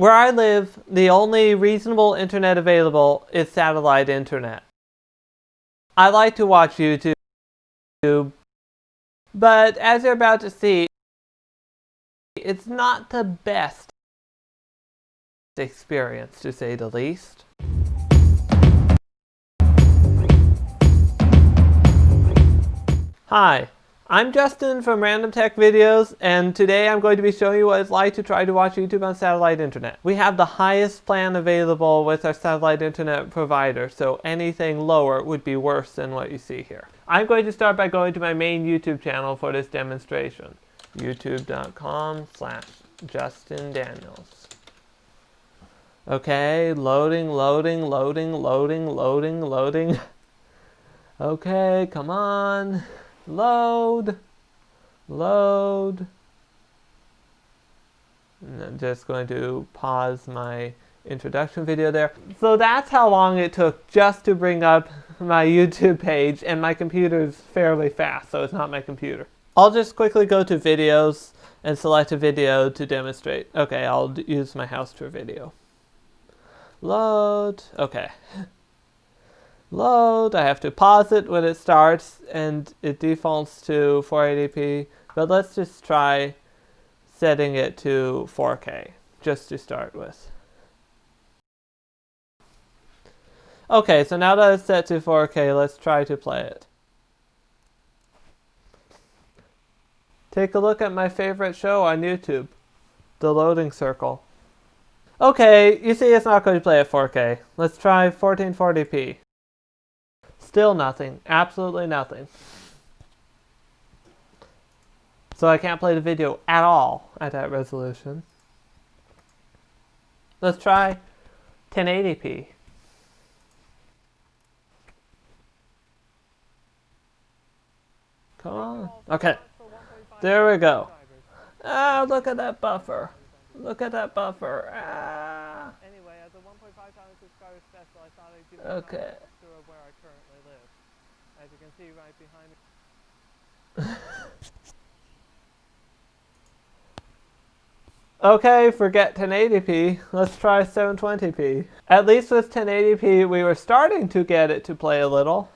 Where I live, the only reasonable internet available is satellite internet. I like to watch YouTube, but as you're about to see, it's not the best experience, to say the least. Hi, I'm Justin from Random Tech Videos, and today I'm going to be showing you what it's like to try to watch YouTube on satellite internet. We have the highest plan available with our satellite internet provider, so anything lower would be worse than what you see here. I'm going to start by going to my main YouTube channel for this demonstration. youtube.com/JustinDaniels. Okay, loading. Okay, come on. Load. And I'm just going to pause my introduction video there. So that's how long it took just to bring up my YouTube page, and my computer is fairly fast, so it's not my computer. I'll just quickly go to videos and select a video to demonstrate. Okay, I'll use my house tour video. Load. Okay. Load. I have to pause it when it starts, and it defaults to 480p, but let's just try setting it to 4K just to start with. Okay, so now that it's set to 4K, let's try to play it. Take a look at my favorite show on YouTube, The Loading Circle. Okay, you see it's not going to play at 4K. Let's try 1440p. Still nothing. Absolutely nothing. So I can't play the video at all at that resolution. Let's try 1080p. Come on. Okay. There we go. Ah, look at that buffer. Look at that buffer. Ah. Anyway, as a 1.5 subscriber special, I thought I'd give you Okay. a tour of where I currently live. As you can see right behind me. Okay, forget 1080p. Let's try 720p. At least with 1080p, we were starting to get it to play a little.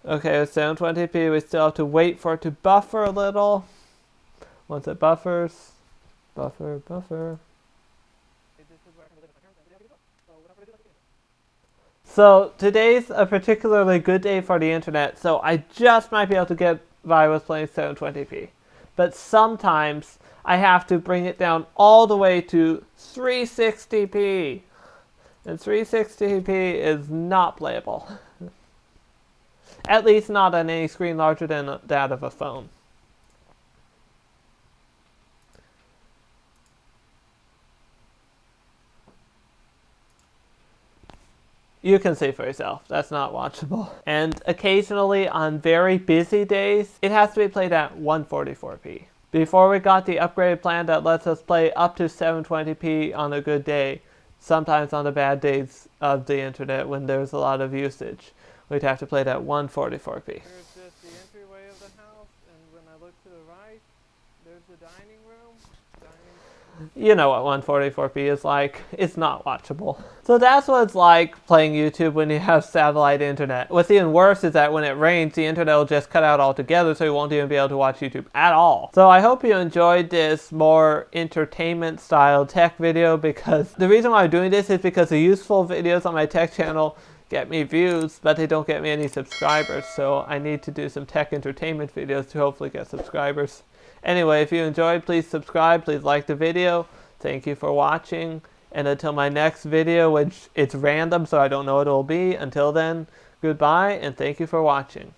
Okay, with 720p, we still have to wait for it to buffer a little. Once it buffers, buffer. So today's a particularly good day for the internet, so I just might be able to get by with playing 720p. But sometimes I have to bring it down all the way to 360p. And 360p is not playable. At least not on any screen larger than that of a phone. You can see for yourself, that's not watchable. And occasionally on very busy days, it has to be played at 144p. Before we got the upgraded plan that lets us play up to 720p on a good day, sometimes on the bad days of the internet when there's a lot of usage, we'd have to play it at 144p. Here's just the entryway of the house, and when I look to the right, there's the dining room. You know what 144p is like. It's not watchable. So that's what it's like playing YouTube when you have satellite internet. What's even worse is that when it rains, the internet will just cut out altogether, so you won't even be able to watch YouTube at all. So I hope you enjoyed this more entertainment style tech video, because the reason why I'm doing this is because the useful videos on my tech channel get me views, but they don't get me any subscribers, so I need to do some tech entertainment videos to hopefully get subscribers. Anyway, if you enjoyed, please subscribe, please like the video. Thank you for watching, and until my next video, which it's random, so I don't know what it will be, until then, goodbye, and thank you for watching.